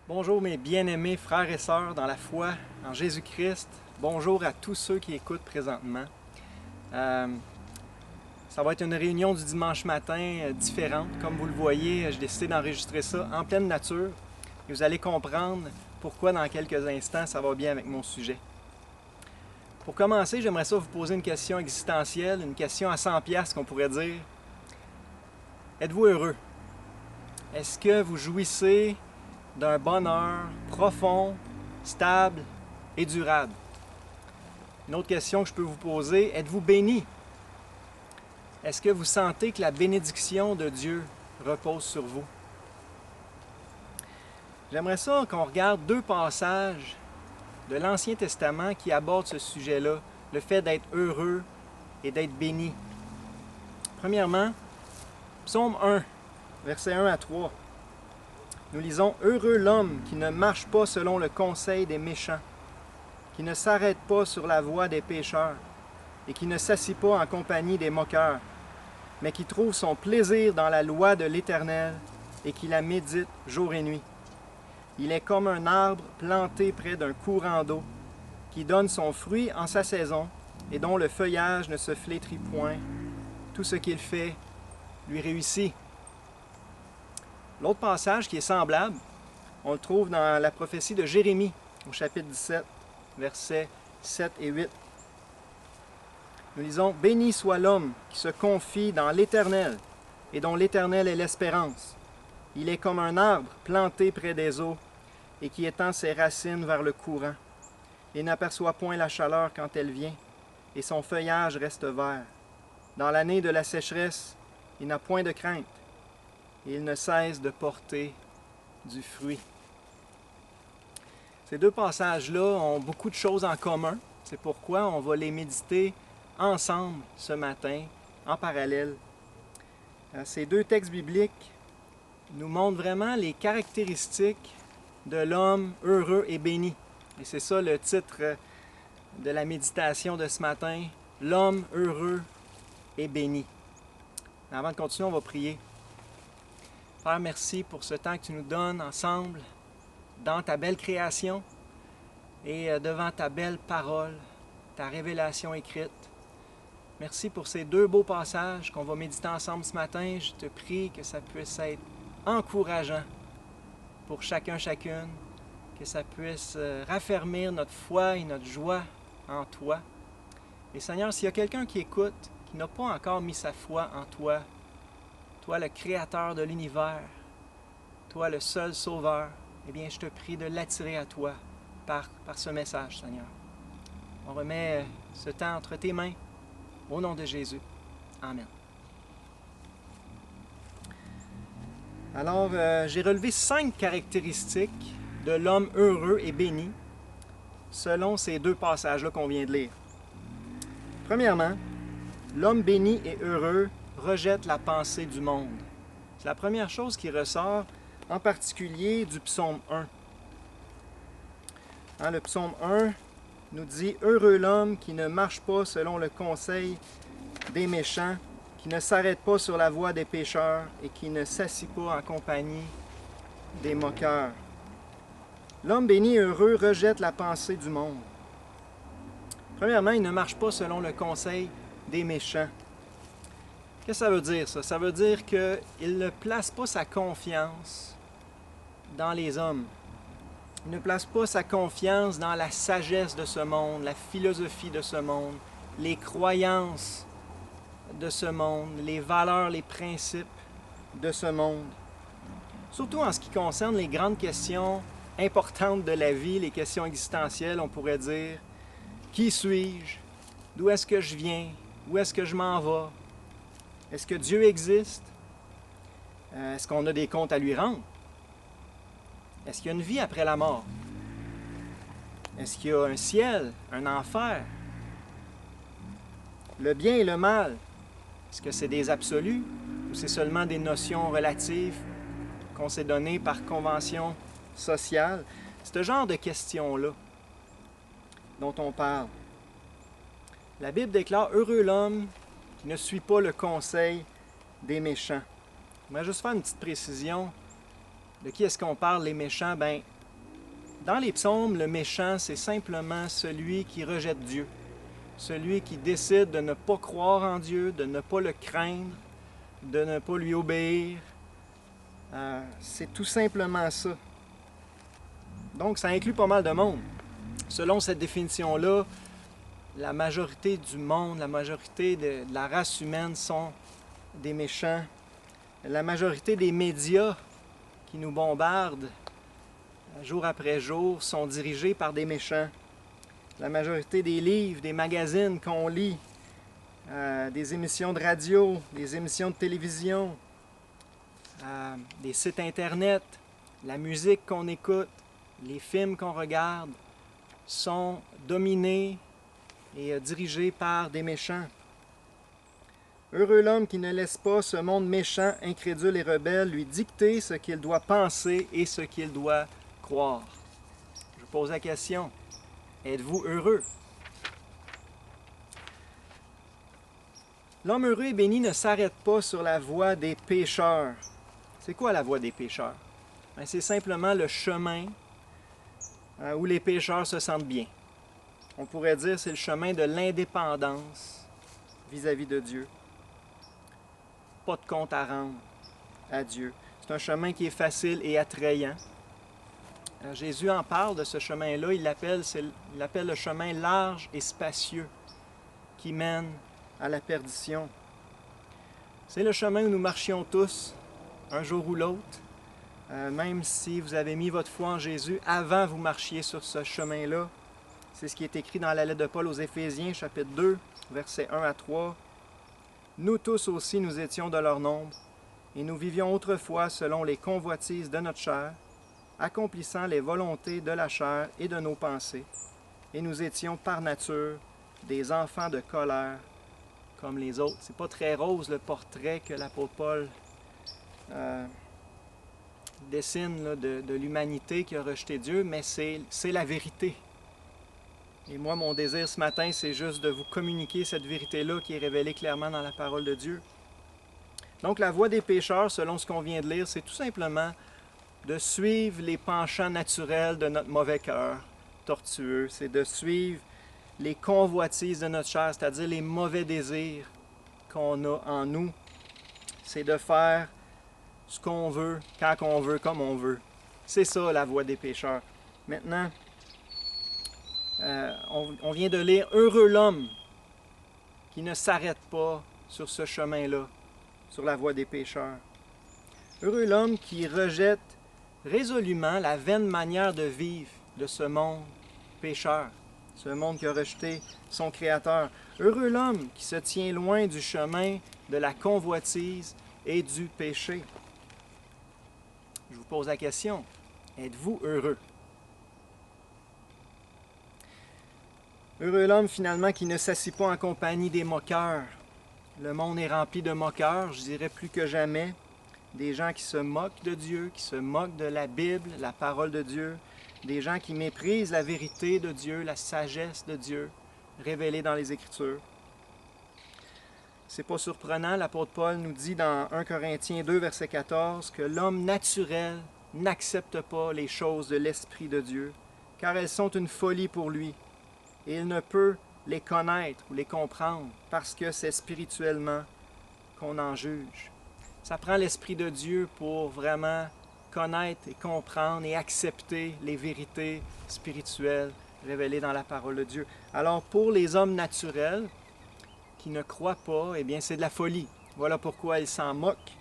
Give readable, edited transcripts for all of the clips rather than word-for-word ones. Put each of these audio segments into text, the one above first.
Bonjour mes bien-aimés frères et sœurs dans la foi en Jésus-Christ. Bonjour à tous ceux qui écoutent présentement. Ça va être une réunion du dimanche matin différente. Comme vous le voyez, j'ai décidé d'enregistrer ça en pleine nature. Et vous allez comprendre pourquoi dans quelques instants ça va bien avec mon sujet. Pour commencer, j'aimerais ça vous poser une question existentielle, une question à 100 piastres qu'on pourrait dire. Êtes-vous heureux? Est-ce que vous jouissez d'un bonheur profond, stable et durable? Une autre question que je peux vous poser, êtes-vous béni? Est-ce que vous sentez que la bénédiction de Dieu repose sur vous? J'aimerais ça qu'on regarde deux passages de l'Ancien Testament qui abordent ce sujet-là, le fait d'être heureux et d'être béni. Premièrement, Psaume 1, versets 1 à 3. Nous lisons « Heureux l'homme qui ne marche pas selon le conseil des méchants, qui ne s'arrête pas sur la voie des pécheurs, et qui ne s'assit pas en compagnie des moqueurs, mais qui trouve son plaisir dans la loi de l'Éternel, et qui la médite jour et nuit. Il est comme un arbre planté près d'un courant d'eau, qui donne son fruit en sa saison, et dont le feuillage ne se flétrit point. Tout ce qu'il fait lui réussit. » L'autre passage qui est semblable, on le trouve dans la prophétie de Jérémie, au chapitre 17, versets 7 et 8. Nous lisons « Béni soit l'homme qui se confie dans l'Éternel, et dont l'Éternel est l'espérance. Il est comme un arbre planté près des eaux, et qui étend ses racines vers le courant. Il n'aperçoit point la chaleur quand elle vient, et son feuillage reste vert. Dans l'année de la sécheresse, il n'a point de crainte, et il ne cesse de porter du fruit. » Ces deux passages-là ont beaucoup de choses en commun. C'est pourquoi on va les méditer ensemble ce matin, en parallèle. Ces deux textes bibliques nous montrent vraiment les caractéristiques de l'homme heureux et béni. Et c'est ça le titre de la méditation de ce matin, « L'homme heureux et béni ». Avant de continuer, on va prier. Père, merci pour ce temps que tu nous donnes ensemble dans ta belle création et devant ta belle parole, ta révélation écrite. Merci pour ces deux beaux passages qu'on va méditer ensemble ce matin. Je te prie que ça puisse être encourageant pour chacune, que ça puisse raffermir notre foi et notre joie en toi. Et Seigneur, s'il y a quelqu'un qui écoute, qui n'a pas encore mis sa foi en toi, toi le Créateur de l'univers, toi le seul Sauveur, eh bien, je te prie de l'attirer à toi par ce message, Seigneur. On remet ce temps entre tes mains, au nom de Jésus. Amen. Alors, j'ai relevé 5 caractéristiques de l'homme heureux et béni, selon ces deux passages-là qu'on vient de lire. Premièrement, l'homme béni et heureux rejette la pensée du monde. C'est la première chose qui ressort, en particulier du psaume 1. Le psaume 1 nous dit « Heureux l'homme qui ne marche pas selon le conseil des méchants, qui ne s'arrête pas sur la voie des pécheurs et qui ne s'assit pas en compagnie des moqueurs. » L'homme béni et heureux rejette la pensée du monde. Premièrement, il ne marche pas selon le conseil des méchants. Qu'est-ce que ça veut dire, ça? Ça veut dire qu'il ne place pas sa confiance dans les hommes. Il ne place pas sa confiance dans la sagesse de ce monde, la philosophie de ce monde, les croyances de ce monde, les valeurs, les principes de ce monde. Surtout en ce qui concerne les grandes questions importantes de la vie, les questions existentielles, on pourrait dire « Qui suis-je? D'où est-ce que je viens? Où est-ce que je m'en vais? Est-ce que Dieu existe? Est-ce qu'on a des comptes à lui rendre? Est-ce qu'il y a une vie après la mort? Est-ce qu'il y a un ciel, un enfer? Le bien et le mal, est-ce que c'est des absolus ou c'est seulement des notions relatives qu'on s'est données par convention sociale? C'est ce genre de questions-là dont on parle. La Bible déclare « Heureux l'homme qui ne suit pas le conseil des méchants. » On va juste faire une petite précision. De qui est-ce qu'on parle, les méchants? Bien, Dans les psaumes, le méchant, c'est simplement celui qui rejette Dieu, celui qui décide de ne pas croire en Dieu, de ne pas le craindre, de ne pas lui obéir. C'est tout simplement ça. Donc, ça inclut pas mal de monde. Selon cette définition-là, la majorité du monde, la majorité de la race humaine sont des méchants. La majorité des médias qui nous bombardent jour après jour sont dirigés par des méchants. La majorité des livres, des magazines qu'on lit, des émissions de radio, des émissions de télévision, des sites Internet, la musique qu'on écoute, les films qu'on regarde, sont dominés et dirigés par des méchants. Heureux l'homme qui ne laisse pas ce monde méchant, incrédule et rebelle lui dicter ce qu'il doit penser et ce qu'il doit croire. Je vous pose la question, êtes-vous heureux? L'homme heureux et béni ne s'arrête pas sur la voie des pécheurs. C'est quoi la voie des pécheurs? Bien, c'est simplement le chemin où les pécheurs se sentent bien. On pourrait dire que c'est le chemin de l'indépendance vis-à-vis de Dieu. Pas de compte à rendre à Dieu. C'est un chemin qui est facile et attrayant. Jésus en parle de ce chemin-là, il l'appelle le chemin large et spacieux qui mène à la perdition. C'est le chemin où nous marchions tous, un jour ou l'autre, même si vous avez mis votre foi en Jésus, avant vous marchiez sur ce chemin-là. C'est ce qui est écrit dans la lettre de Paul aux Éphésiens, chapitre 2, versets 1 à 3. Nous tous aussi, nous étions de leur nombre, et nous vivions autrefois selon les convoitises de notre chair, accomplissant les volontés de la chair et de nos pensées, et nous étions par nature des enfants de colère comme les autres. C'est pas très rose le portrait que l'apôtre Paul dessine là, de l'humanité qui a rejeté Dieu, mais c'est la vérité. Et moi, mon désir ce matin, c'est juste de vous communiquer cette vérité-là qui est révélée clairement dans la parole de Dieu. Donc, la voie des pécheurs, selon ce qu'on vient de lire, c'est tout simplement de suivre les penchants naturels de notre mauvais cœur tortueux. C'est de suivre les convoitises de notre chair, c'est-à-dire les mauvais désirs qu'on a en nous. C'est de faire ce qu'on veut, quand on veut, comme on veut. C'est ça, la voie des pécheurs. Maintenant, on vient de lire « Heureux l'homme qui ne s'arrête pas sur ce chemin-là, sur la voie des pécheurs. Heureux l'homme qui rejette résolument la vaine manière de vivre de ce monde pécheur, ce monde qui a rejeté son Créateur. Heureux l'homme qui se tient loin du chemin de la convoitise et du péché. » Je vous pose la question, êtes-vous heureux? Heureux l'homme finalement qui ne s'assit pas en compagnie des moqueurs. Le monde est rempli de moqueurs, je dirais plus que jamais. Des gens qui se moquent de Dieu, qui se moquent de la Bible, la parole de Dieu. Des gens qui méprisent la vérité de Dieu, la sagesse de Dieu, révélée dans les Écritures. C'est pas surprenant, l'apôtre Paul nous dit dans 1 Corinthiens 2, verset 14, que l'homme naturel n'accepte pas les choses de l'Esprit de Dieu, car elles sont une folie pour lui. Et il ne peut les connaître ou les comprendre parce que c'est spirituellement qu'on en juge. Ça prend l'Esprit de Dieu pour vraiment connaître et comprendre et accepter les vérités spirituelles révélées dans la parole de Dieu. Alors pour les hommes naturels qui ne croient pas, eh bien c'est de la folie. Voilà pourquoi ils s'en moquent.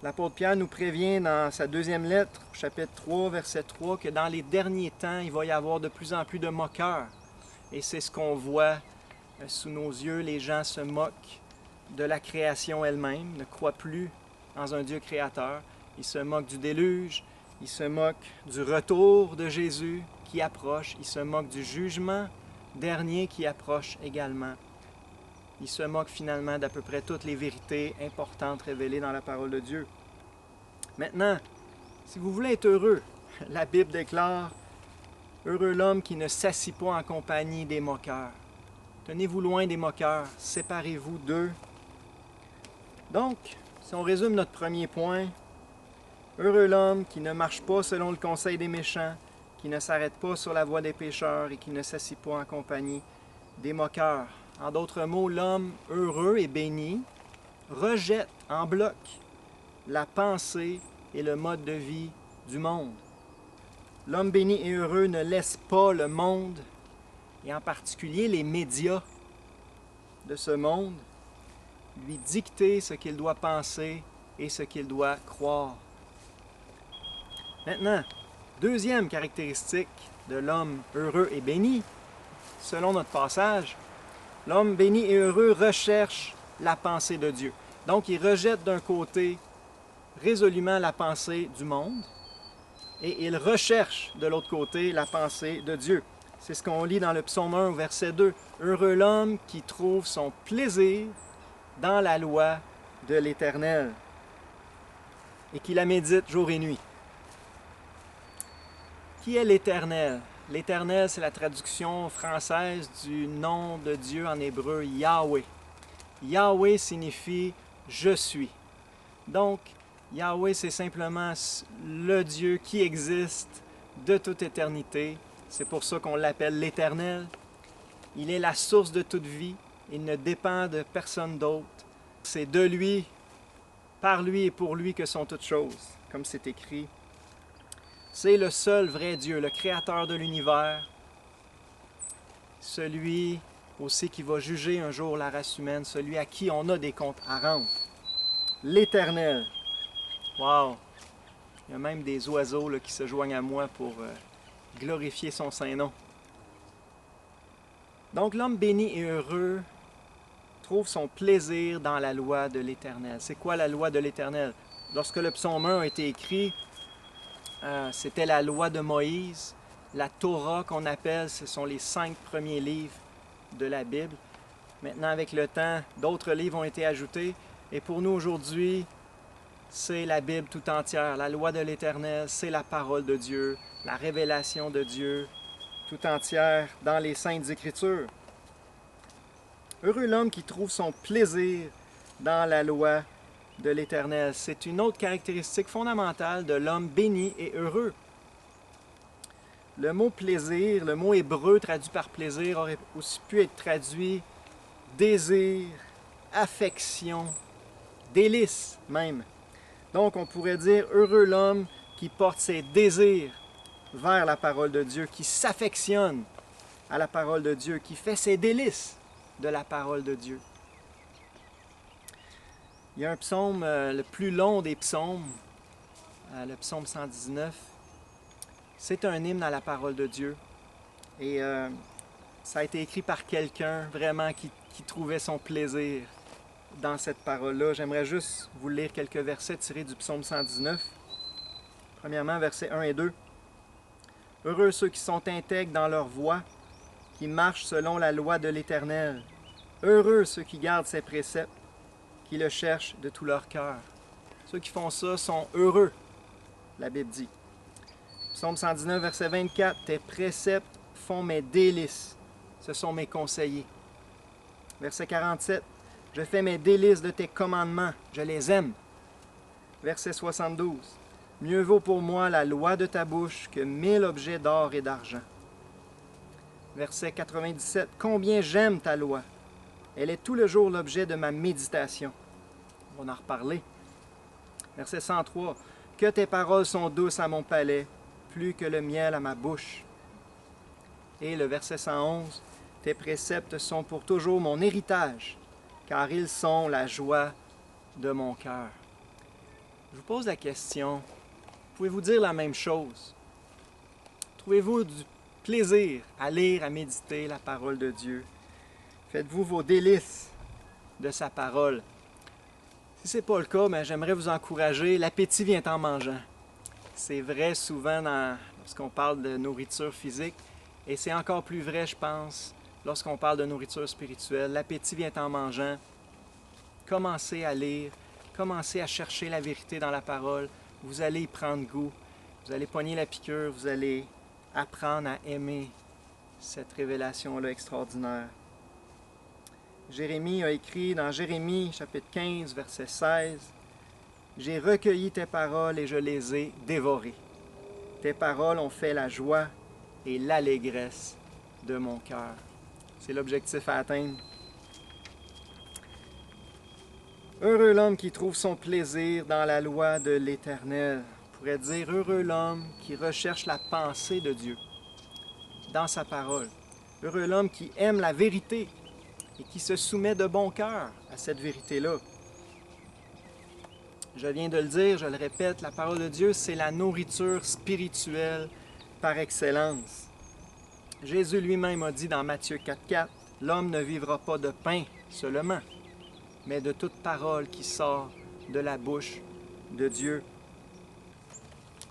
L'apôtre Pierre nous prévient dans sa deuxième lettre, chapitre 3, verset 3, que dans les derniers temps, il va y avoir de plus en plus de moqueurs. Et c'est ce qu'on voit sous nos yeux. Les gens se moquent de la création elle-même, ne croient plus en un Dieu créateur. Ils se moquent du déluge, ils se moquent du retour de Jésus qui approche, ils se moquent du jugement dernier qui approche également. Ils se moquent finalement d'à peu près toutes les vérités importantes révélées dans la parole de Dieu. Maintenant, si vous voulez être heureux, la Bible déclare « Heureux l'homme qui ne s'assit pas en compagnie des moqueurs. » Tenez-vous loin des moqueurs, séparez-vous d'eux. Donc, si on résume notre premier point, « Heureux l'homme qui ne marche pas selon le conseil des méchants, qui qui ne s'arrête pas sur la voie des pécheurs et qui ne s'assit pas en compagnie des moqueurs. En d'autres mots, l'homme heureux et béni rejette en bloc la pensée et le mode de vie du monde. L'homme béni et heureux ne laisse pas le monde, et en particulier les médias de ce monde, lui dicter ce qu'il doit penser et ce qu'il doit croire. Maintenant, deuxième caractéristique de l'homme heureux et béni, selon notre passage, l'homme béni et heureux recherche la pensée de Dieu. Donc, il rejette d'un côté résolument la pensée du monde et il recherche de l'autre côté la pensée de Dieu. C'est ce qu'on lit dans le psaume 1 au verset 2. « Heureux l'homme qui trouve son plaisir dans la loi de l'Éternel et qui la médite jour et nuit. » Qui est l'Éternel? L'Éternel, c'est la traduction française du nom de Dieu en hébreu, Yahweh. Yahweh signifie « je suis ». Donc, Yahweh, c'est simplement le Dieu qui existe de toute éternité. C'est pour ça qu'on l'appelle l'Éternel. Il est la source de toute vie. Il ne dépend de personne d'autre. C'est de lui, par lui et pour lui que sont toutes choses, comme c'est écrit. C'est le seul vrai Dieu, le créateur de l'univers, celui aussi qui va juger un jour la race humaine, celui à qui on a des comptes à rendre. L'Éternel. Wow! Il y a même des oiseaux là, qui se joignent à moi pour glorifier son saint nom. Donc l'homme béni et heureux trouve son plaisir dans la loi de l'Éternel. C'est quoi la loi de l'Éternel? Lorsque le psaume 1 a été écrit, c'était la loi de Moïse, la Torah qu'on appelle, ce sont les 5 premiers livres de la Bible. Maintenant, avec le temps, d'autres livres ont été ajoutés. Et pour nous aujourd'hui, c'est la Bible tout entière. La loi de l'Éternel, c'est la parole de Dieu, la révélation de Dieu tout entière dans les Saintes Écritures. Heureux l'homme qui trouve son plaisir dans la loi de l'Éternel. C'est une autre caractéristique fondamentale de l'homme béni et heureux. Le mot plaisir, le mot hébreu traduit par plaisir aurait aussi pu être traduit désir, affection, délice même. Donc on pourrait dire heureux l'homme qui porte ses désirs vers la parole de Dieu, qui s'affectionne à la parole de Dieu, qui fait ses délices de la parole de Dieu. Il y a un psaume, le plus long des psaumes, le psaume 119. C'est un hymne à la parole de Dieu. Et ça a été écrit par quelqu'un vraiment qui trouvait son plaisir dans cette parole-là. J'aimerais juste vous lire quelques versets tirés du psaume 119. Premièrement, versets 1 et 2. « Heureux ceux qui sont intègres dans leur voie, qui marchent selon la loi de l'Éternel. Heureux ceux qui gardent ses préceptes, qui le cherchent de tout leur cœur. » Ceux qui font ça sont heureux, la Bible dit. Psaume 119, verset 24. « Tes préceptes font mes délices, ce sont mes conseillers. » Verset 47. « Je fais mes délices de tes commandements, je les aime. » Verset 72. « Mieux vaut pour moi la loi de ta bouche que 1000 objets d'or et d'argent. » Verset 97. « Combien j'aime ta loi! Elle est tout le jour l'objet de ma méditation. » On va en reparler. Verset 103. « Que tes paroles sont douces à mon palais, plus que le miel à ma bouche. » Et le verset 111. « Tes préceptes sont pour toujours mon héritage, car ils sont la joie de mon cœur. » Je vous pose la question, pouvez-vous dire la même chose? Trouvez-vous du plaisir à lire, à méditer la parole de Dieu? Faites-vous vos délices de sa parole? Si ce n'est pas le cas, j'aimerais vous encourager. L'appétit vient en mangeant. C'est vrai souvent lorsqu'on parle de nourriture physique, et c'est encore plus vrai, je pense, lorsqu'on parle de nourriture spirituelle. L'appétit vient en mangeant. Commencez à lire, commencez à chercher la vérité dans la parole. Vous allez y prendre goût. Vous allez pogner la piqûre, vous allez apprendre à aimer cette révélation-là extraordinaire. Jérémie a écrit dans Jérémie, chapitre 15, verset 16, « J'ai recueilli tes paroles et je les ai dévorées. Tes paroles ont fait la joie et l'allégresse de mon cœur. C'est l'objectif à atteindre. Heureux l'homme qui trouve son plaisir dans la loi de l'Éternel. On pourrait dire heureux l'homme qui recherche la pensée de Dieu dans sa parole. Heureux l'homme qui aime la vérité et qui se soumet de bon cœur à cette vérité-là. Je viens de le dire, je le répète, la parole de Dieu, c'est la nourriture spirituelle par excellence. Jésus lui-même a dit dans Matthieu 4,4, « L'homme ne vivra pas de pain seulement, mais de toute parole qui sort de la bouche de Dieu. »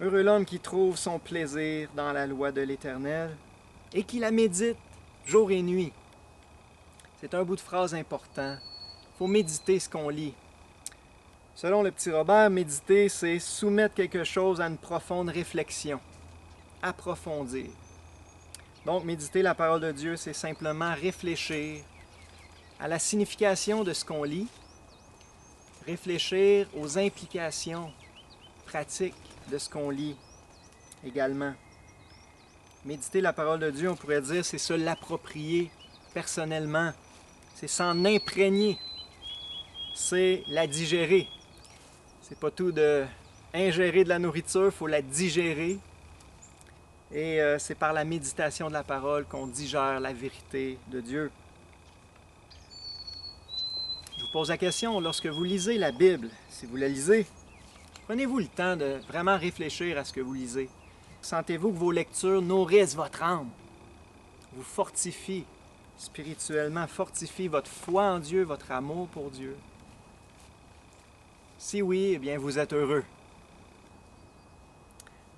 Heureux l'homme qui trouve son plaisir dans la loi de l'Éternel et qui la médite jour et nuit. C'est un bout de phrase important. Il faut méditer ce qu'on lit. Selon le petit Robert, méditer, c'est soumettre quelque chose à une profonde réflexion, approfondir. Donc, méditer la parole de Dieu, c'est simplement réfléchir à la signification de ce qu'on lit, réfléchir aux implications pratiques de ce qu'on lit également. Méditer la parole de Dieu, on pourrait dire, c'est se l'approprier personnellement, c'est s'en imprégner, c'est la digérer. C'est pas tout de ingérer de la nourriture, il faut la digérer. Et c'est par la méditation de la parole qu'on digère la vérité de Dieu. Je vous pose la question, lorsque vous lisez la Bible, si vous la lisez, prenez-vous le temps de vraiment réfléchir à ce que vous lisez. Sentez-vous que vos lectures nourrissent votre âme, vous fortifient spirituellement, fortifient votre foi en Dieu, votre amour pour Dieu? Si oui, eh bien vous êtes heureux.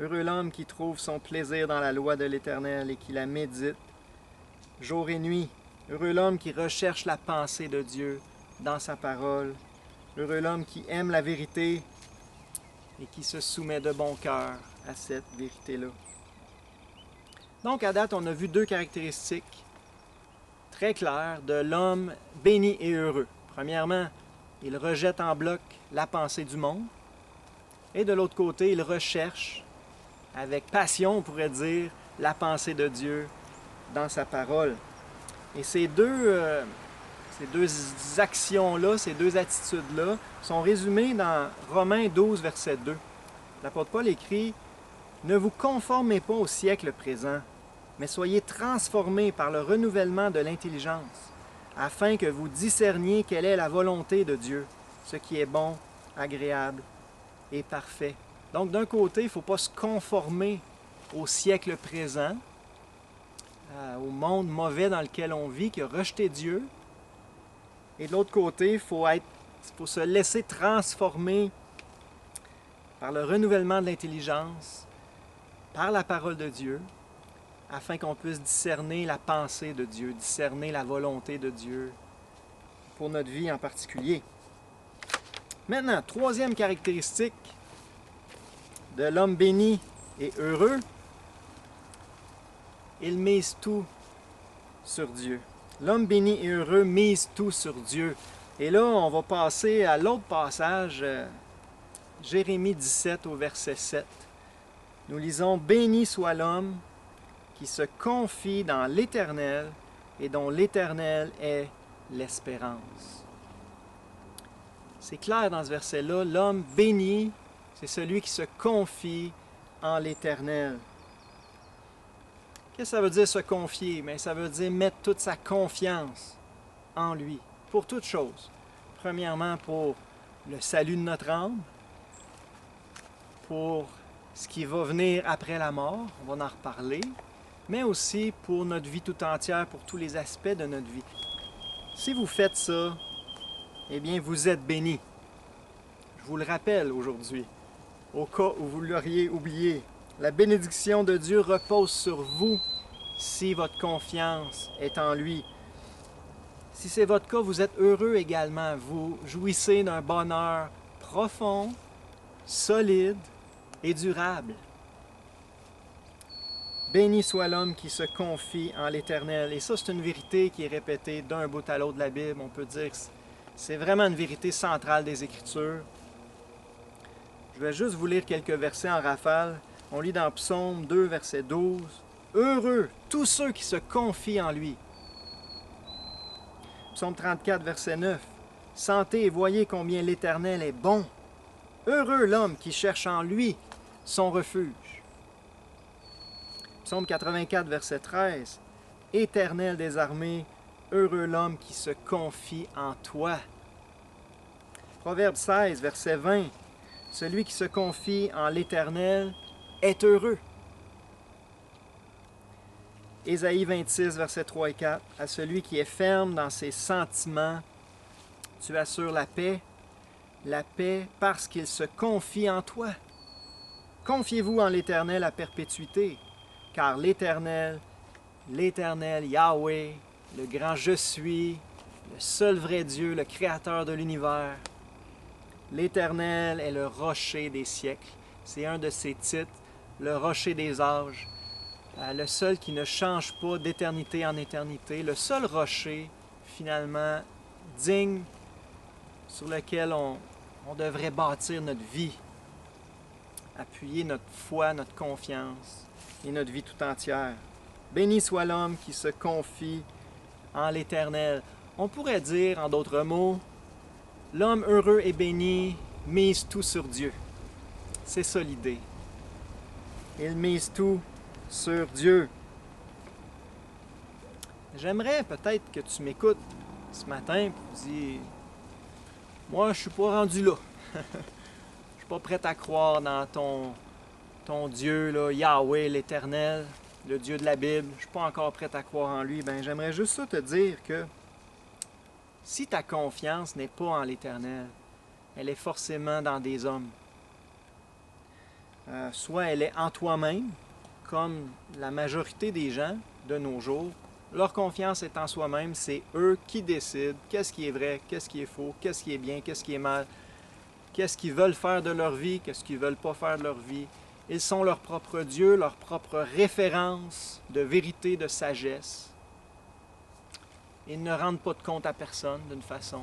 Heureux l'homme qui trouve son plaisir dans la loi de l'Éternel et qui la médite jour et nuit. Heureux l'homme qui recherche la pensée de Dieu dans sa parole. Heureux l'homme qui aime la vérité et qui se soumet de bon cœur à cette vérité-là. Donc, à date, on a vu deux caractéristiques très claires de l'homme béni et heureux. Premièrement, il rejette en bloc la pensée du monde. Et de l'autre côté, il recherche avec passion, on pourrait dire, la pensée de Dieu dans sa parole. Et ces deux actions-là, ces deux attitudes-là, sont résumées dans Romains 12, verset 2. L'apôtre Paul écrit « Ne vous conformez pas au siècle présent, mais soyez transformés par le renouvellement de l'intelligence, afin que vous discerniez quelle est la volonté de Dieu, ce qui est bon, agréable et parfait. » Donc, d'un côté, il ne faut pas se conformer au siècle présent, au monde mauvais dans lequel on vit, qui a rejeté Dieu. Et de l'autre côté, il faut se laisser transformer par le renouvellement de l'intelligence, par la parole de Dieu, afin qu'on puisse discerner la pensée de Dieu, discerner la volonté de Dieu pour notre vie en particulier. Maintenant, troisième caractéristique de l'homme béni et heureux, il mise tout sur Dieu. L'homme béni et heureux mise tout sur Dieu. Et là, on va passer à l'autre passage, Jérémie 17 au verset 7. Nous lisons « Béni soit l'homme qui se confie dans l'Éternel et dont l'Éternel est l'espérance. » C'est clair dans ce verset-là, l'homme béni, c'est celui qui se confie en l'Éternel. Qu'est-ce que ça veut dire se confier? Bien, ça veut dire mettre toute sa confiance en lui, pour toutes choses. Premièrement, pour le salut de notre âme, pour ce qui va venir après la mort, on va en reparler, mais aussi pour notre vie tout entière, pour tous les aspects de notre vie. Si vous faites ça, eh bien, vous êtes bénis. Je vous le rappelle aujourd'hui, au cas où vous l'auriez oublié. La bénédiction de Dieu repose sur vous si votre confiance est en lui. Si c'est votre cas, vous êtes heureux également. Vous jouissez d'un bonheur profond, solide et durable. Béni soit l'homme qui se confie en l'Éternel. Et ça, c'est une vérité qui est répétée d'un bout à l'autre de la Bible. On peut dire que c'est vraiment une vérité centrale des Écritures. Je vais juste vous lire quelques versets en rafale. On lit dans Psaume 2, verset 12, « Heureux tous ceux qui se confient en lui. » Psaume 34, verset 9, « Sentez et voyez combien l'Éternel est bon. Heureux l'homme qui cherche en lui son refuge. » Psaume 84, verset 13, « Éternel des armées, heureux l'homme qui se confie en toi. » Proverbe 16, verset 20, « Celui qui se confie en l'Éternel est heureux. » Ésaïe 26, versets 3 et 4, « À celui qui est ferme dans ses sentiments, tu assures la paix parce qu'il se confie en toi. Confiez-vous en l'Éternel à perpétuité, car l'Éternel, Yahweh, le grand je suis, le seul vrai Dieu, le Créateur de l'univers, l'Éternel est le rocher des siècles. » C'est un de ses titres, le rocher des âges, le seul qui ne change pas d'éternité en éternité, le seul rocher, finalement, digne, sur lequel on devrait bâtir notre vie, appuyer notre foi, notre confiance et notre vie tout entière. Béni soit l'homme qui se confie en l'Éternel. On pourrait dire, en d'autres mots, l'homme heureux et béni mise tout sur Dieu. C'est ça l'idée. Il mise tout sur Dieu. J'aimerais peut-être que tu m'écoutes ce matin et tu dis, moi, je ne suis pas rendu là. Je ne suis pas prêt à croire dans ton Dieu, là, Yahweh, l'Éternel, le Dieu de la Bible. Je ne suis pas encore prêt à croire en lui. Ben, j'aimerais juste ça te dire que si ta confiance n'est pas en l'Éternel, elle est forcément dans des hommes. Soit elle est en toi-même, comme la majorité des gens de nos jours. Leur confiance est en soi-même, c'est eux qui décident qu'est-ce qui est vrai, qu'est-ce qui est faux, qu'est-ce qui est bien, qu'est-ce qui est mal, qu'est-ce qu'ils veulent faire de leur vie, qu'est-ce qu'ils ne veulent pas faire de leur vie. Ils sont leur propre Dieu, leur propre référence de vérité, de sagesse. Ils ne rendent pas de compte à personne d'une façon.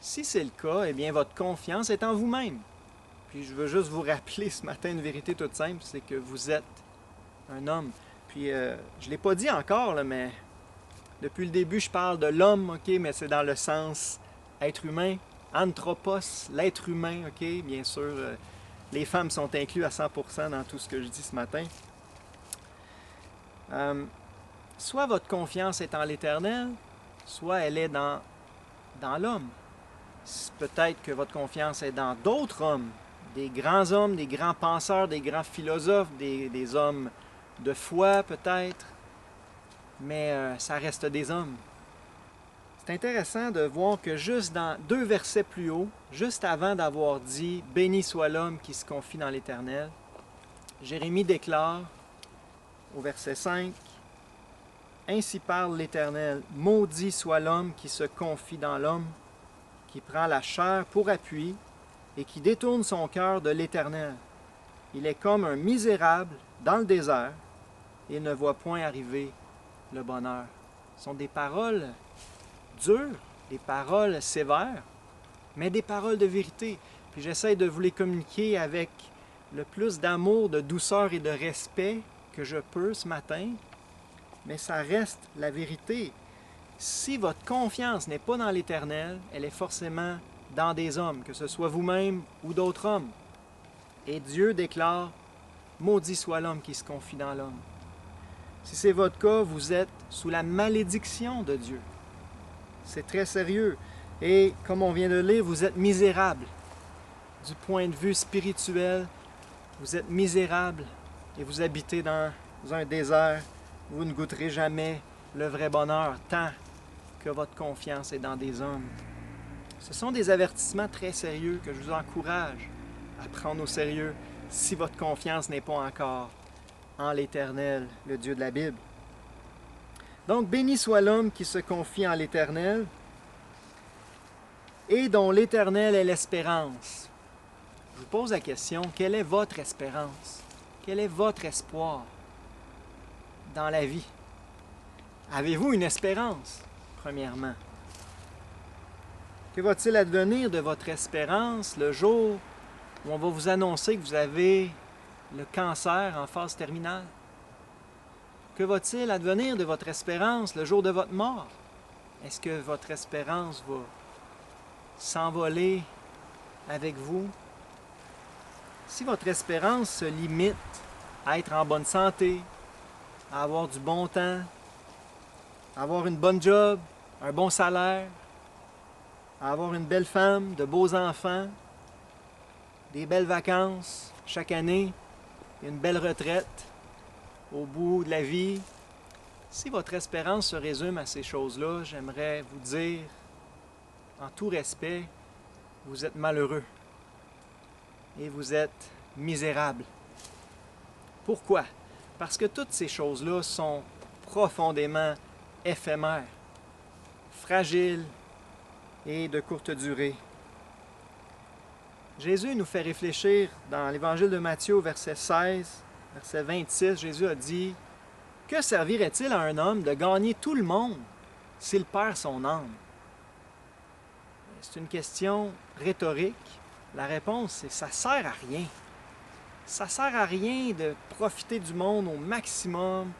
Si c'est le cas, eh bien votre confiance est en vous-même. Puis je veux juste vous rappeler ce matin une vérité toute simple, c'est que vous êtes un homme. Puis je ne l'ai pas dit encore, là, mais depuis le début, je parle de l'homme, ok, mais c'est dans le sens être humain. Anthropos, l'être humain, ok, bien sûr. Les femmes sont incluses à 100% dans tout ce que je dis ce matin. Soit votre confiance est en l'Éternel, soit elle est dans l'homme. Peut-être que votre confiance est dans d'autres hommes, des grands penseurs, des grands philosophes, des hommes de foi peut-être, mais ça reste des hommes. C'est intéressant de voir que juste dans 2 versets plus haut, juste avant d'avoir dit « Béni soit l'homme qui se confie dans l'Éternel », Jérémie déclare au verset 5 « Ainsi parle l'Éternel, maudit soit l'homme qui se confie dans l'homme, qui prend la chair pour appui et qui détourne son cœur de l'Éternel. Il est comme un misérable dans le désert, et il ne voit point arriver le bonheur. » Ce sont des paroles dures, des paroles sévères, mais des paroles de vérité. Puis j'essaie de vous les communiquer avec le plus d'amour, de douceur et de respect que je peux ce matin, mais ça reste la vérité. Si votre confiance n'est pas dans l'Éternel, elle est forcément dans des hommes, que ce soit vous-même ou d'autres hommes. Et Dieu déclare « Maudit soit l'homme qui se confie dans l'homme ». Si c'est votre cas, vous êtes sous la malédiction de Dieu. C'est très sérieux. Et comme on vient de lire, vous êtes misérable. Du point de vue spirituel, vous êtes misérable et vous habitez dans un désert. Vous ne goûterez jamais le vrai bonheur tant que votre confiance est dans des hommes. Ce sont des avertissements très sérieux que je vous encourage à prendre au sérieux si votre confiance n'est pas encore en l'Éternel, le Dieu de la Bible. Donc, béni soit l'homme qui se confie en l'Éternel et dont l'Éternel est l'espérance. Je vous pose la question, quelle est votre espérance? Quel est votre espoir dans la vie? Avez-vous une espérance, premièrement? Que va-t-il advenir de votre espérance le jour où on va vous annoncer que vous avez le cancer en phase terminale? Que va-t-il advenir de votre espérance le jour de votre mort? Est-ce que votre espérance va s'envoler avec vous? Si votre espérance se limite à être en bonne santé, à avoir du bon temps, à avoir une bonne job, un bon salaire, à avoir une belle femme, de beaux enfants, des belles vacances chaque année, une belle retraite au bout de la vie. Si votre espérance se résume à ces choses-là, j'aimerais vous dire, en tout respect, vous êtes malheureux et vous êtes misérable. Pourquoi? Parce que toutes ces choses-là sont profondément éphémères, fragiles et de courte durée. Jésus nous fait réfléchir dans l'Évangile de Matthieu, verset 16, verset 26, Jésus a dit « Que servirait-il à un homme de gagner tout le monde s'il perd son âme? » C'est une question rhétorique. La réponse, c'est « ça ne sert à rien ». Ça ne sert à rien de profiter du monde au maximum.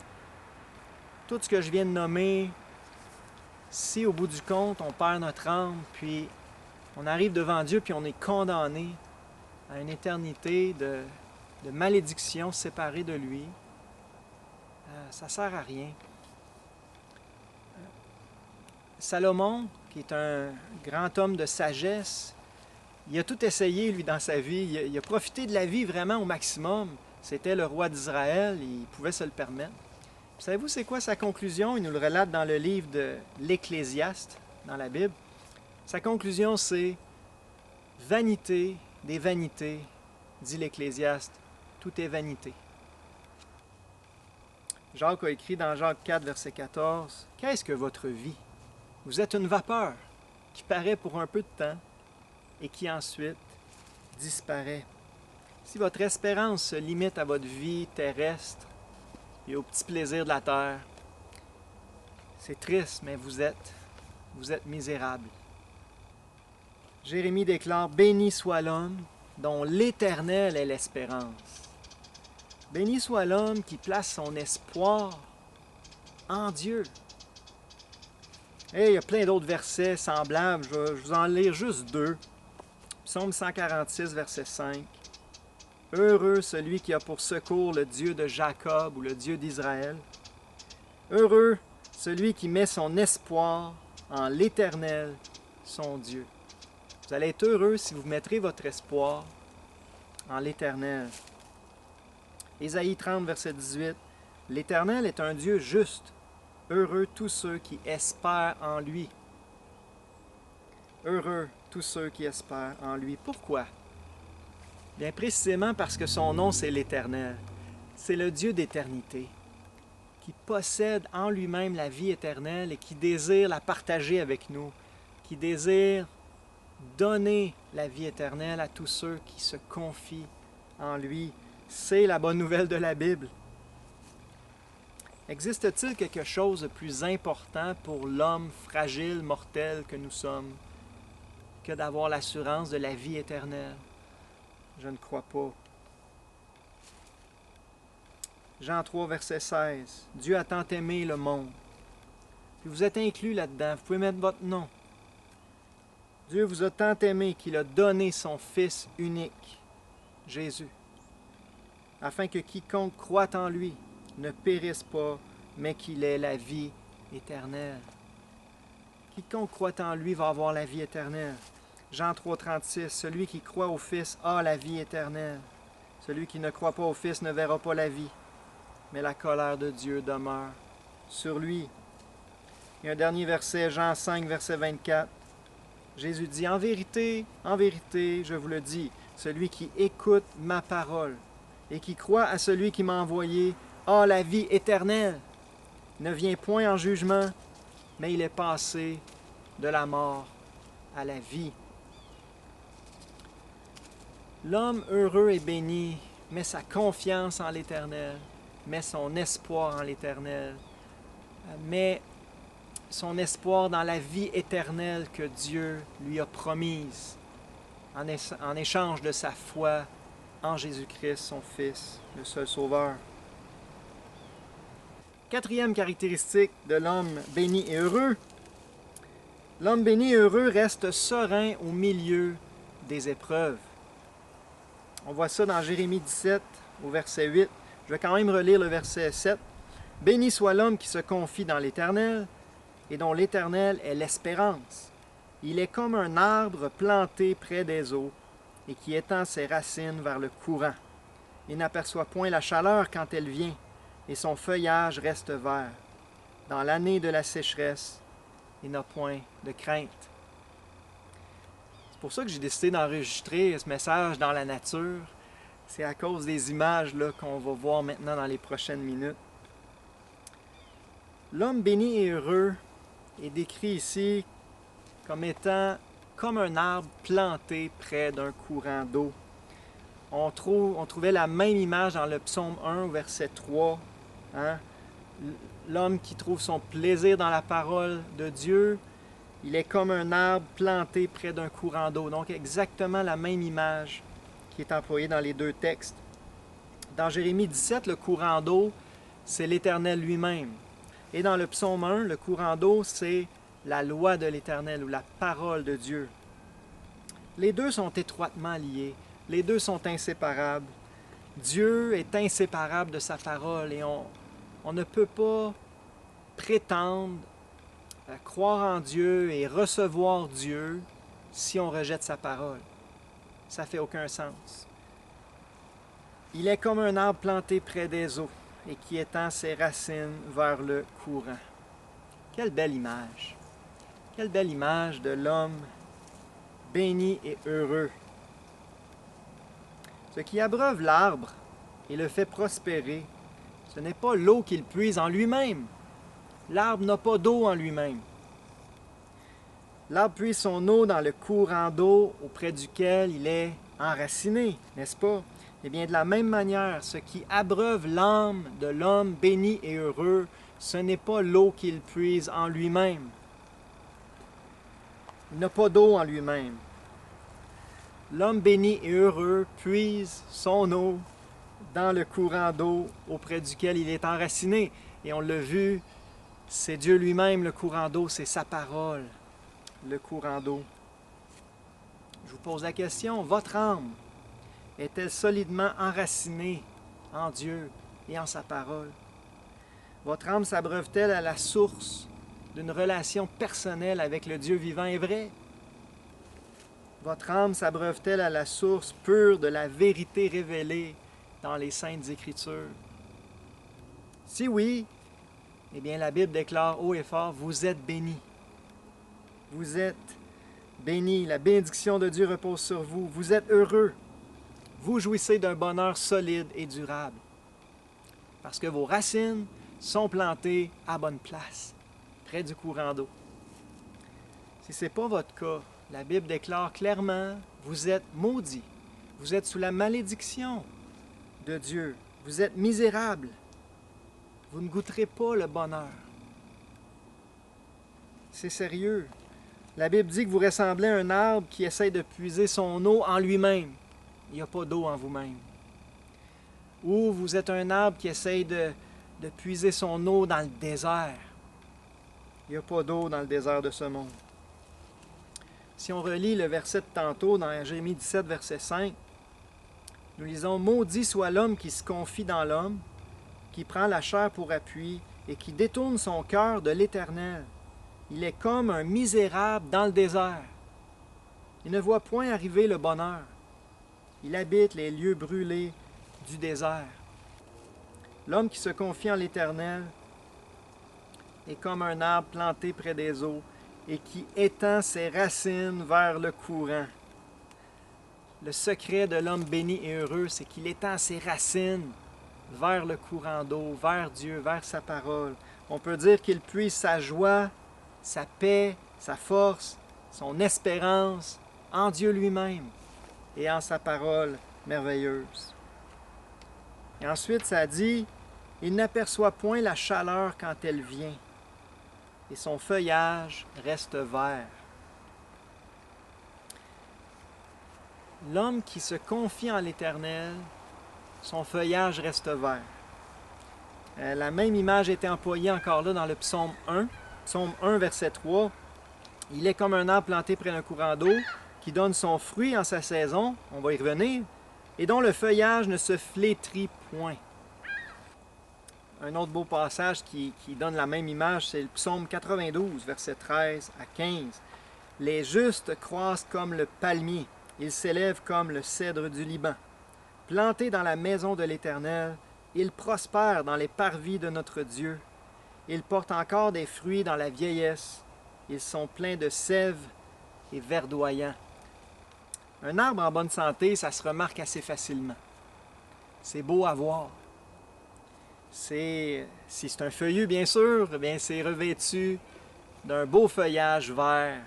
Tout ce que je viens de nommer, si au bout du compte, on perd notre âme, puis on arrive devant Dieu, puis on est condamné à une éternité de malédiction séparée de lui, ça ne sert à rien. Salomon, qui est un grand homme de sagesse, il a tout essayé, lui, dans sa vie. Il a profité de la vie vraiment au maximum. C'était le roi d'Israël, il pouvait se le permettre. Puis, savez-vous, c'est quoi sa conclusion? Il nous le relate dans le livre de l'Ecclésiaste, dans la Bible. Sa conclusion, c'est « Vanité des vanités, dit l'Ecclésiaste, tout est vanité. » Jacques a écrit dans Jacques 4, verset 14, « Qu'est-ce que votre vie? Vous êtes une vapeur qui paraît pour un peu de temps et qui ensuite disparaît. » Si votre espérance se limite à votre vie terrestre et aux petits plaisirs de la terre, c'est triste, mais vous êtes misérable. Jérémie déclare « Béni soit l'homme dont l'Éternel est l'espérance. » Béni soit l'homme qui place son espoir en Dieu. Et il y a plein d'autres versets semblables. Je vais vous en lire juste deux. Psaume 146, verset 5. « Heureux celui qui a pour secours le Dieu de Jacob ou le Dieu d'Israël. Heureux celui qui met son espoir en l'Éternel, son Dieu. » Vous allez être heureux si vous mettrez votre espoir en l'Éternel. Ésaïe 30, verset 18. « L'Éternel est un Dieu juste. Heureux tous ceux qui espèrent en lui. » Heureux tous ceux qui espèrent en lui. Pourquoi? Bien précisément parce que son nom, c'est l'Éternel. C'est le Dieu d'éternité, qui possède en lui-même la vie éternelle et qui désire la partager avec nous, qui désire donner la vie éternelle à tous ceux qui se confient en lui. C'est la bonne nouvelle de la Bible. Existe-t-il quelque chose de plus important pour l'homme fragile, mortel que nous sommes, que d'avoir l'assurance de la vie éternelle? Je ne crois pas. Jean 3, verset 16. « Dieu a tant aimé le monde. » Puis vous êtes inclus là-dedans. Vous pouvez mettre votre nom. Dieu vous a tant aimé qu'il a donné son Fils unique, Jésus, afin que quiconque croit en lui ne périsse pas, mais qu'il ait la vie éternelle. Quiconque croit en lui va avoir la vie éternelle. Jean 3, 36, « Celui qui croit au Fils a la vie éternelle. Celui qui ne croit pas au Fils ne verra pas la vie, mais la colère de Dieu demeure sur lui. » Et un dernier verset, Jean 5, verset 24. Jésus dit, « En vérité, je vous le dis, celui qui écoute ma parole et qui croit à celui qui m'a envoyé a la vie éternelle. Il ne vient point en jugement, mais il est passé de la mort à la vie. » L'homme heureux et béni met sa confiance en l'Éternel, met son espoir en l'Éternel, met son espoir dans la vie éternelle que Dieu lui a promise. en échange de sa foi en Jésus-Christ, son Fils, le seul Sauveur. Quatrième caractéristique de l'homme béni et heureux, l'homme béni et heureux reste serein au milieu des épreuves. On voit ça dans Jérémie 17, au verset 8. Je vais quand même relire le verset 7. « Béni soit l'homme qui se confie dans l'Éternel, et dont l'Éternel est l'espérance. Il est comme un arbre planté près des eaux, et qui étend ses racines vers le courant. Il n'aperçoit point la chaleur quand elle vient, et son feuillage reste vert. Dans l'année de la sécheresse, il n'a point de crainte. » C'est pour ça que j'ai décidé d'enregistrer ce message dans la nature. C'est à cause des images là, qu'on va voir maintenant dans les prochaines minutes. L'homme béni et heureux est décrit ici comme étant comme un arbre planté près d'un courant d'eau. On trouvait la même image dans le psaume 1, verset 3. Hein? L'homme qui trouve son plaisir dans la parole de Dieu, il est comme un arbre planté près d'un courant d'eau. Donc exactement la même image qui est employée dans les deux textes. Dans Jérémie 17, le courant d'eau, c'est l'Éternel lui-même. Et dans le psaume 1, le courant d'eau, c'est la loi de l'Éternel ou la parole de Dieu. Les deux sont étroitement liés. Les deux sont inséparables. Dieu est inséparable de sa parole et on ne peut pas prétendre croire en Dieu et recevoir Dieu si on rejette sa parole. Ça ne fait aucun sens. Il est comme un arbre planté près des eaux et qui étend ses racines vers le courant. Quelle belle image! Quelle belle image de l'homme béni et heureux. Ce qui abreuve l'arbre et le fait prospérer, ce n'est pas l'eau qu'il puise en lui-même. L'arbre n'a pas d'eau en lui-même. L'arbre puise son eau dans le courant d'eau auprès duquel il est enraciné, n'est-ce pas? Eh bien, de la même manière, ce qui abreuve l'âme de l'homme béni et heureux, ce n'est pas l'eau qu'il puise en lui-même. Il n'a pas d'eau en lui-même. L'homme béni et heureux puise son eau dans le courant d'eau auprès duquel il est enraciné. Et on l'a vu, c'est Dieu lui-même, le courant d'eau, c'est sa parole, le courant d'eau. Je vous pose la question, votre âme est-elle solidement enracinée en Dieu et en sa parole? Votre âme s'abreuve-t-elle à la source d'une relation personnelle avec le Dieu vivant et vrai? Votre âme s'abreuve-t-elle à la source pure de la vérité révélée dans les Saintes Écritures? Si oui, eh bien la Bible déclare haut et fort, vous êtes bénis. Vous êtes bénis. La bénédiction de Dieu repose sur vous. Vous êtes heureux. Vous jouissez d'un bonheur solide et durable. Parce que vos racines sont plantées à bonne place, près du courant d'eau. Si ce n'est pas votre cas, la Bible déclare clairement, vous êtes maudits. Vous êtes sous la malédiction de Dieu. Vous êtes misérables. Vous ne goûterez pas le bonheur. C'est sérieux. La Bible dit que vous ressemblez à un arbre qui essaie de puiser son eau en lui-même. Il n'y a pas d'eau en vous-même. Ou vous êtes un arbre qui essaie de puiser son eau dans le désert. Il n'y a pas d'eau dans le désert de ce monde. Si on relit le verset de tantôt dans Jérémie 17, verset 5, nous lisons « Maudit soit l'homme qui se confie dans l'homme, qui prend la chair pour appui et qui détourne son cœur de l'Éternel. Il est comme un misérable dans le désert. Il ne voit point arriver le bonheur. Il habite les lieux brûlés du désert. L'homme qui se confie en l'Éternel est comme un arbre planté près des eaux et qui étend ses racines vers le courant. » Le secret de l'homme béni et heureux, c'est qu'il étend ses racines vers le courant d'eau, vers Dieu, vers sa parole. On peut dire qu'il puise sa joie, sa paix, sa force, son espérance en Dieu lui-même et en sa parole merveilleuse. Et ensuite, ça dit, « Il n'aperçoit point la chaleur quand elle vient, et son feuillage reste vert. » L'homme qui se confie en l'Éternel, son feuillage reste vert. La même image était employée encore là dans le psaume 1. Psaume 1, verset 3. Il est comme un arbre planté près d'un courant d'eau, qui donne son fruit en sa saison, on va y revenir, et dont le feuillage ne se flétrit point. Un autre beau passage qui donne la même image, c'est le psaume 92, verset 13 à 15. Les justes croissent comme le palmier, ils s'élèvent comme le cèdre du Liban. Plantés dans la maison de l'Éternel, ils prospèrent dans les parvis de notre Dieu. Ils portent encore des fruits dans la vieillesse. Ils sont pleins de sève et verdoyants. Un arbre en bonne santé, ça se remarque assez facilement. C'est beau à voir. Si c'est un feuillu, bien sûr, eh bien c'est revêtu d'un beau feuillage vert.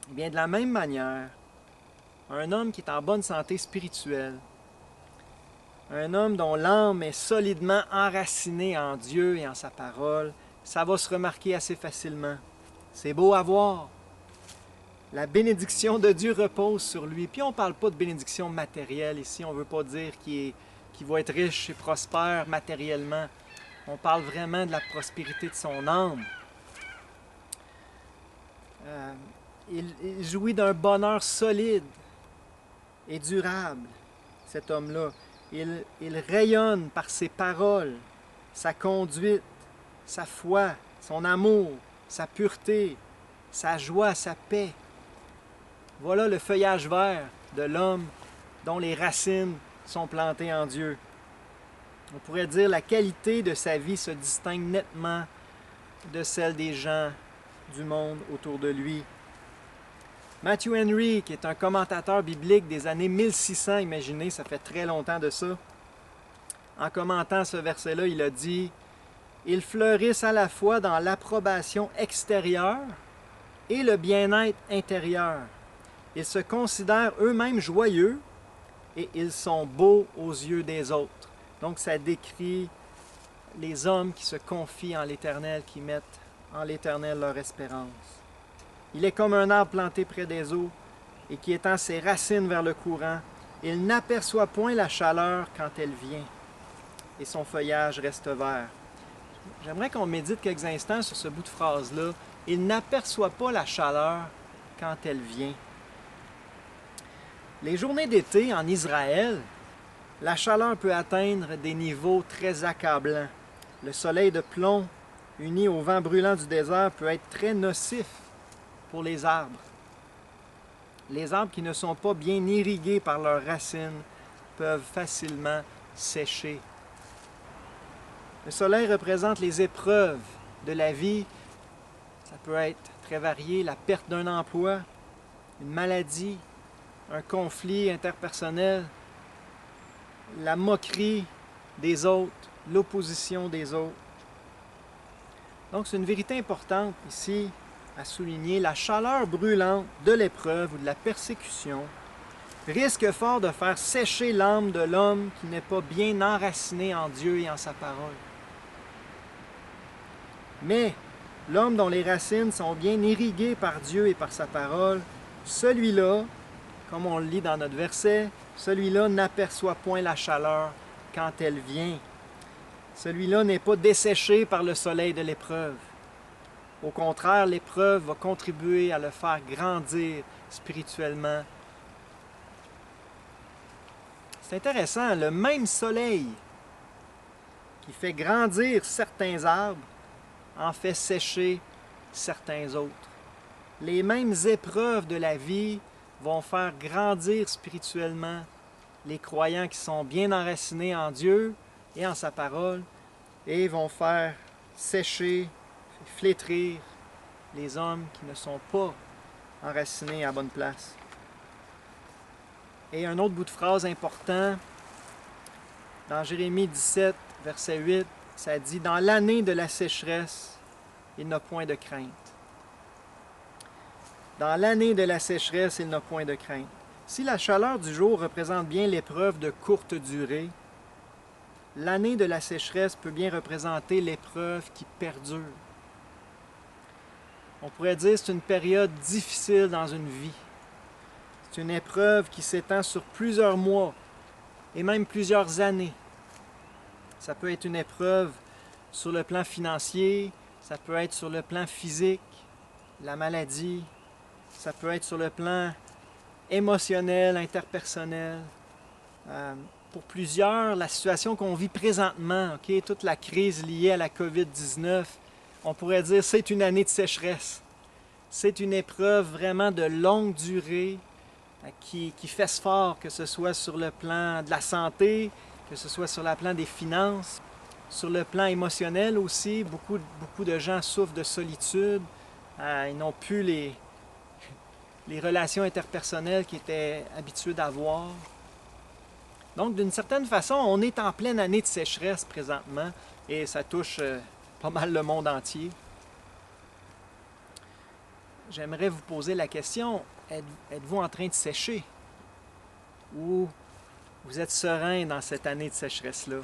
Eh bien, de la même manière, un homme qui est en bonne santé spirituelle, un homme dont l'âme est solidement enracinée en Dieu et en sa parole, ça va se remarquer assez facilement. C'est beau à voir. La bénédiction de Dieu repose sur lui. Puis on ne parle pas de bénédiction matérielle ici. On ne veut pas dire qu'il va être riche et prospère matériellement. On parle vraiment de la prospérité de son âme. Il jouit d'un bonheur solide et durable, cet homme-là. Il rayonne par ses paroles, sa conduite, sa foi, son amour, sa pureté, sa joie, sa paix. Voilà le feuillage vert de l'homme dont les racines sont plantées en Dieu. On pourrait dire que la qualité de sa vie se distingue nettement de celle des gens du monde autour de lui. Matthew Henry, qui est un commentateur biblique des années 1600, imaginez, ça fait très longtemps de ça, en commentant ce verset-là, il a dit « Ils fleurissent à la fois dans l'approbation extérieure et le bien-être intérieur. Ils se considèrent eux-mêmes joyeux et ils sont beaux aux yeux des autres. » Donc ça décrit les hommes qui se confient en l'Éternel, qui mettent en l'Éternel leur espérance. Il est comme un arbre planté près des eaux et qui étend ses racines vers le courant. Il n'aperçoit point la chaleur quand elle vient et son feuillage reste vert. J'aimerais qu'on médite quelques instants sur ce bout de phrase-là. Il n'aperçoit pas la chaleur quand elle vient. Les journées d'été en Israël, la chaleur peut atteindre des niveaux très accablants. Le soleil de plomb, uni au vent brûlant du désert, peut être très nocif pour les arbres. Les arbres qui ne sont pas bien irrigués par leurs racines peuvent facilement sécher. Le soleil représente les épreuves de la vie. Ça peut être très varié, la perte d'un emploi, une maladie, un conflit interpersonnel, la moquerie des autres, l'opposition des autres. Donc c'est une vérité importante ici à souligner. La chaleur brûlante de l'épreuve ou de la persécution risque fort de faire sécher l'âme de l'homme qui n'est pas bien enraciné en Dieu et en sa parole. Mais l'homme dont les racines sont bien irriguées par Dieu et par sa parole, celui-là, comme on le lit dans notre verset, celui-là n'aperçoit point la chaleur quand elle vient. Celui-là n'est pas desséché par le soleil de l'épreuve. Au contraire, l'épreuve va contribuer à le faire grandir spirituellement. C'est intéressant, le même soleil qui fait grandir certains arbres en fait sécher certains autres. Les mêmes épreuves de la vie vont faire grandir spirituellement les croyants qui sont bien enracinés en Dieu et en sa parole et vont faire sécher, flétrir les hommes qui ne sont pas enracinés à bonne place. Et un autre bout de phrase important, dans Jérémie 17, verset 8, ça dit « Dans l'année de la sécheresse, il n'a point de crainte. » Dans l'année de la sécheresse, il n'a point de crainte. Si la chaleur du jour représente bien l'épreuve de courte durée, l'année de la sécheresse peut bien représenter l'épreuve qui perdure. On pourrait dire que c'est une période difficile dans une vie. C'est une épreuve qui s'étend sur plusieurs mois et même plusieurs années. Ça peut être une épreuve sur le plan financier, ça peut être sur le plan physique, la maladie, ça peut être sur le plan émotionnel, interpersonnel. Pour plusieurs, la situation qu'on vit présentement, toute la crise liée à la COVID-19, on pourrait dire que c'est une année de sécheresse. C'est une épreuve vraiment de longue durée qui fesse fort, que ce soit sur le plan de la santé, que ce soit sur le plan des finances, sur le plan émotionnel aussi. Beaucoup de gens souffrent de solitude. Ils n'ont plus les relations interpersonnelles qu'ils étaient habitués d'avoir. Donc, d'une certaine façon, on est en pleine année de sécheresse présentement et ça touche pas mal le monde entier. J'aimerais vous poser la question, êtes-vous en train de sécher? Ou vous êtes serein dans cette année de sécheresse-là?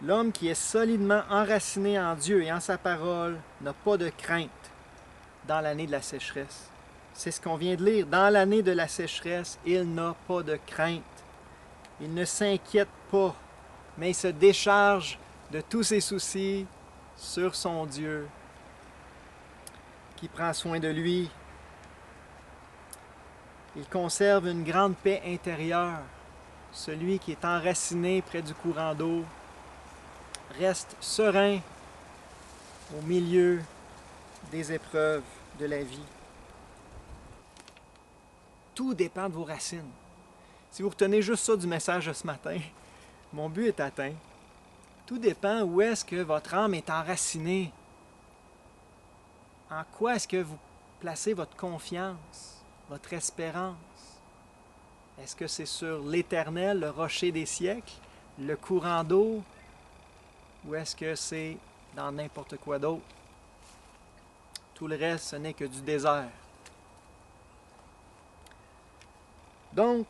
L'homme qui est solidement enraciné en Dieu et en sa parole n'a pas de crainte dans l'année de la sécheresse. C'est ce qu'on vient de lire. Dans l'année de la sécheresse, il n'a pas de crainte. Il ne s'inquiète pas, mais il se décharge de tous ses soucis sur son Dieu qui prend soin de lui. Il conserve une grande paix intérieure. Celui qui est enraciné près du courant d'eau reste serein au milieu des épreuves de la vie. Tout dépend de vos racines. Si vous retenez juste ça du message de ce matin, mon but est atteint. Tout dépend où est-ce que votre âme est enracinée. En quoi est-ce que vous placez votre confiance, votre espérance? Est-ce que c'est sur l'Éternel, le rocher des siècles, le courant d'eau, ou est-ce que c'est dans n'importe quoi d'autre? Tout le reste, ce n'est que du désert. Donc,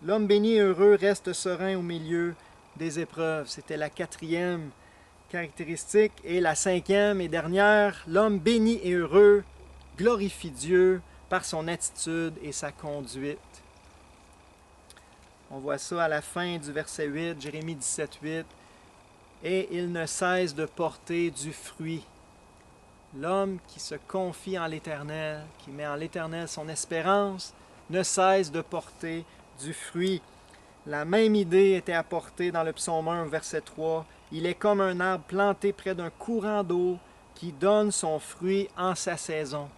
l'homme béni et heureux reste serein au milieu des épreuves. C'était la 4e caractéristique. Et la 5e et dernière, l'homme béni et heureux glorifie Dieu par son attitude et sa conduite. On voit ça à la fin du verset 8, Jérémie 17, 8. Et il ne cesse de porter du fruit. L'homme qui se confie en l'Éternel, qui met en l'Éternel son espérance, ne cesse de porter du fruit. La même idée était apportée dans le psaume 1, verset 3. Il est comme un arbre planté près d'un courant d'eau qui donne son fruit en sa saison.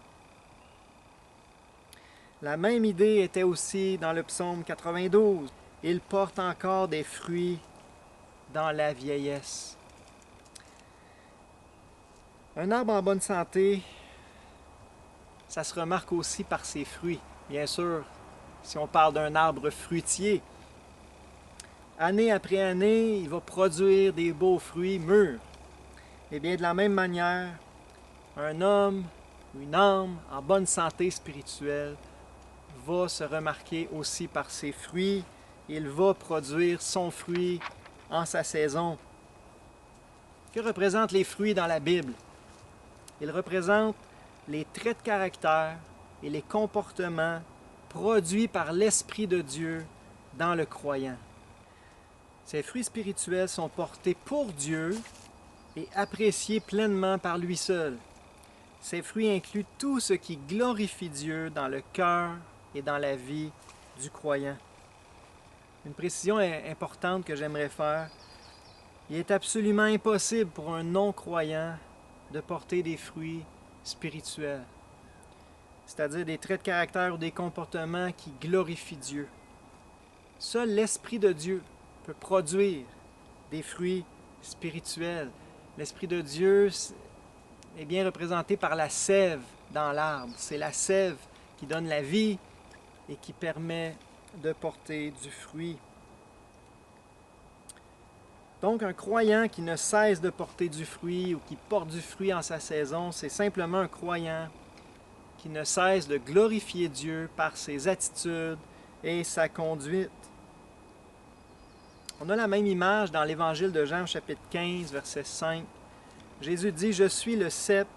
La même idée était aussi dans le psaume 92. Il porte encore des fruits dans la vieillesse. Un arbre en bonne santé, ça se remarque aussi par ses fruits. Bien sûr, si on parle d'un arbre fruitier, année après année, il va produire des beaux fruits mûrs. Et bien de la même manière, un homme ou une âme en bonne santé spirituelle va se remarquer aussi par ses fruits. Il va produire son fruit en sa saison. Que représentent les fruits dans la Bible? Ils représentent les traits de caractère et les comportements produits par l'Esprit de Dieu dans le croyant. Ces fruits spirituels sont portés pour Dieu et appréciés pleinement par lui seul. Ces fruits incluent tout ce qui glorifie Dieu dans le cœur et dans la vie du croyant. Une précision importante que j'aimerais faire. Il est absolument impossible pour un non-croyant de porter des fruits spirituels, c'est-à-dire des traits de caractère ou des comportements qui glorifient Dieu. Seul l'Esprit de Dieu peut produire des fruits spirituels. L'Esprit de Dieu est bien représenté par la sève dans l'arbre. C'est la sève qui donne la vie et qui permet de porter du fruit. Donc, un croyant qui ne cesse de porter du fruit ou qui porte du fruit en sa saison, c'est simplement un croyant qui ne cesse de glorifier Dieu par ses attitudes et sa conduite. On a la même image dans l'Évangile de Jean, chapitre 15, verset 5. Jésus dit « Je suis le cep,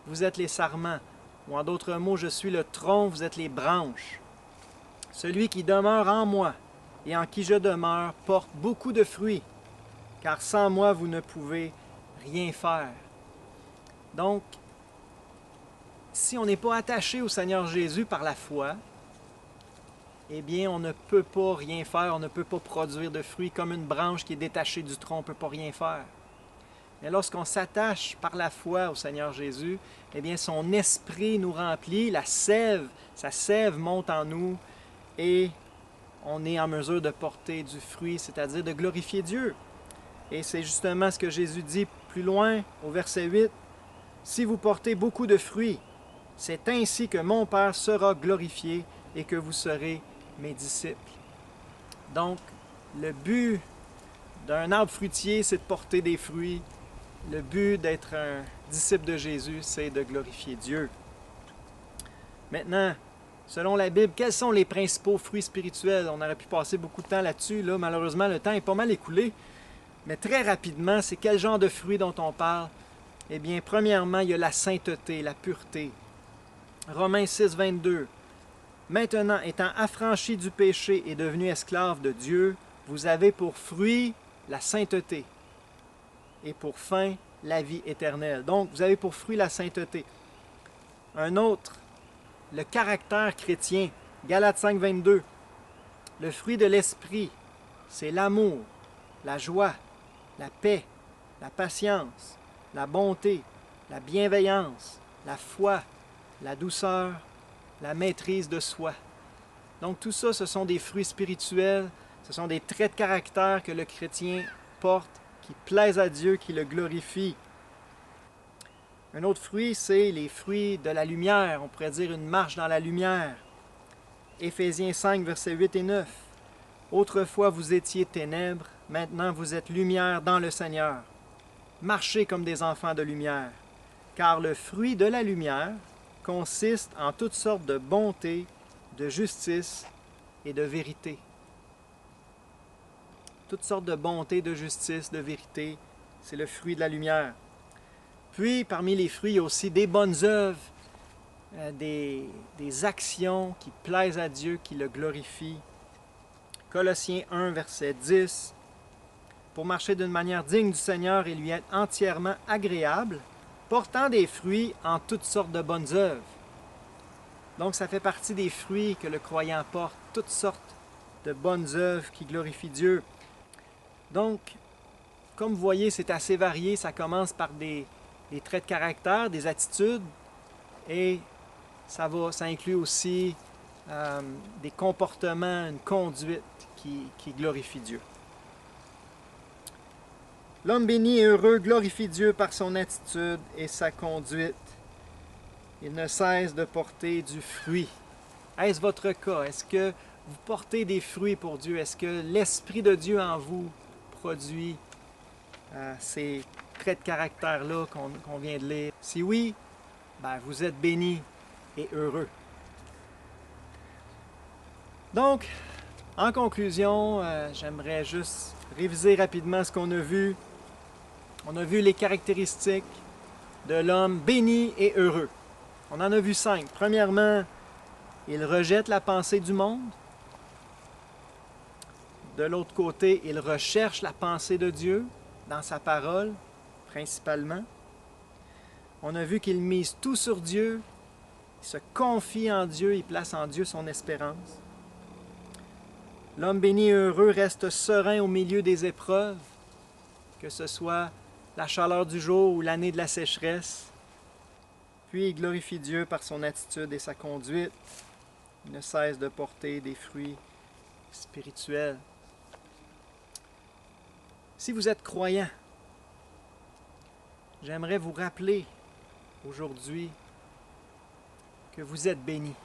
vous êtes les sarments. Ou en d'autres mots, je suis le tronc, vous êtes les branches. Celui qui demeure en moi et en qui je demeure porte beaucoup de fruits, car sans moi, vous ne pouvez rien faire. Donc, si on n'est pas attaché au Seigneur Jésus par la foi, eh bien, on ne peut pas rien faire, on ne peut pas produire de fruits. Comme une branche qui est détachée du tronc, on ne peut pas rien faire. Mais lorsqu'on s'attache par la foi au Seigneur Jésus, eh bien, son esprit nous remplit, sa sève monte en nous et on est en mesure de porter du fruit, c'est-à-dire de glorifier Dieu. Et c'est justement ce que Jésus dit plus loin au verset 8. « Si vous portez beaucoup de fruits, c'est ainsi que mon Père sera glorifié et que vous serez mes disciples. » Donc, le but d'un arbre fruitier, c'est de porter des fruits. Le but d'être un disciple de Jésus, c'est de glorifier Dieu. Maintenant, selon la Bible, quels sont les principaux fruits spirituels? On aurait pu passer beaucoup de temps là-dessus. Là, malheureusement, le temps est pas mal écoulé. Mais très rapidement, c'est quel genre de fruits dont on parle? Eh bien, premièrement, il y a la sainteté, la pureté. Romains 6, 22. Maintenant, étant affranchis du péché et devenus esclaves de Dieu, vous avez pour fruit la sainteté et pour fin la vie éternelle. Donc, vous avez pour fruit la sainteté. Un autre, le caractère chrétien. Galates 5, 22. Le fruit de l'esprit, c'est l'amour, la joie, la paix, la patience, la bonté, la bienveillance, la foi, la douceur, la maîtrise de soi. Donc tout ça, ce sont des fruits spirituels, ce sont des traits de caractère que le chrétien porte, qui plaisent à Dieu, qui le glorifient. Un autre fruit, c'est les fruits de la lumière, on pourrait dire une marche dans la lumière. Éphésiens 5, versets 8 et 9. Autrefois vous étiez ténèbres, maintenant vous êtes lumière dans le Seigneur. Marchez comme des enfants de lumière, car le fruit de la lumière consiste en toutes sortes de bonté, de justice et de vérité. Toutes sortes de bonté, de justice, de vérité, c'est le fruit de la lumière. Puis, parmi les fruits, il y a aussi des bonnes œuvres, des actions qui plaisent à Dieu, qui le glorifient. Colossiens 1, verset 10. Pour marcher d'une manière digne du Seigneur et lui être entièrement agréable, portant des fruits en toutes sortes de bonnes œuvres. Donc, ça fait partie des fruits que le croyant porte, toutes sortes de bonnes œuvres qui glorifient Dieu. Donc, comme vous voyez, c'est assez varié. Ça commence par des traits de caractère, des attitudes, et ça inclut aussi des comportements, une conduite qui glorifie Dieu. L'homme béni et heureux glorifie Dieu par son attitude et sa conduite. Il ne cesse de porter du fruit. Est-ce votre cas? Est-ce que vous portez des fruits pour Dieu? Est-ce que l'Esprit de Dieu en vous produit ces traits de caractère-là qu'on vient de lire? Si oui, ben vous êtes bénis et heureux. Donc, en conclusion, j'aimerais juste réviser rapidement ce qu'on a vu. On a vu les caractéristiques de l'homme béni et heureux. On en a vu 5. Premièrement, il rejette la pensée du monde. De l'autre côté, il recherche la pensée de Dieu dans sa parole, principalement. On a vu qu'il mise tout sur Dieu, il se confie en Dieu, il place en Dieu son espérance. L'homme béni et heureux reste serein au milieu des épreuves, que ce soit la chaleur du jour ou l'année de la sécheresse. Puis il glorifie Dieu par son attitude et sa conduite. Il ne cesse de porter des fruits spirituels. Si vous êtes croyant, j'aimerais vous rappeler aujourd'hui que vous êtes bénis.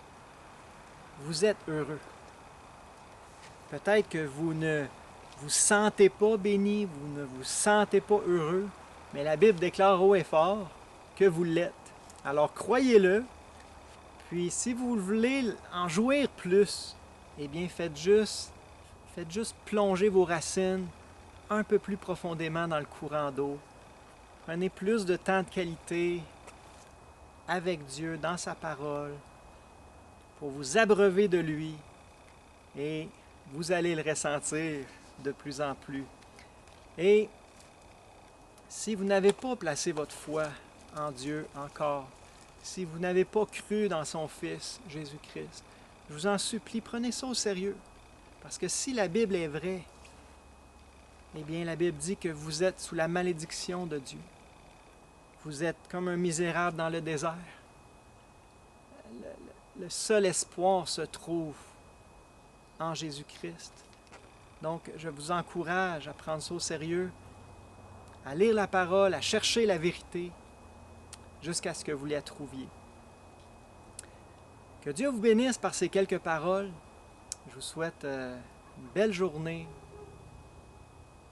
Vous êtes heureux. Peut-être que vous ne vous sentez pas béni, vous ne vous sentez pas heureux, mais la Bible déclare haut et fort que vous l'êtes. Alors croyez-le, puis si vous voulez en jouir plus, eh bien faites juste plonger vos racines un peu plus profondément dans le courant d'eau. Prenez plus de temps de qualité avec Dieu dans sa parole, pour vous abreuver de lui, et vous allez le ressentir de plus en plus. Et si vous n'avez pas placé votre foi en Dieu encore, si vous n'avez pas cru dans son Fils, Jésus-Christ, je vous en supplie, prenez ça au sérieux. Parce que si la Bible est vraie, eh bien la Bible dit que vous êtes sous la malédiction de Dieu. Vous êtes comme un misérable dans le désert. Le seul espoir se trouve en Jésus-Christ. Donc, je vous encourage à prendre ça au sérieux, à lire la parole, à chercher la vérité, jusqu'à ce que vous la trouviez. Que Dieu vous bénisse par ces quelques paroles. Je vous souhaite une belle journée,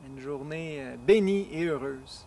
une journée bénie et heureuse.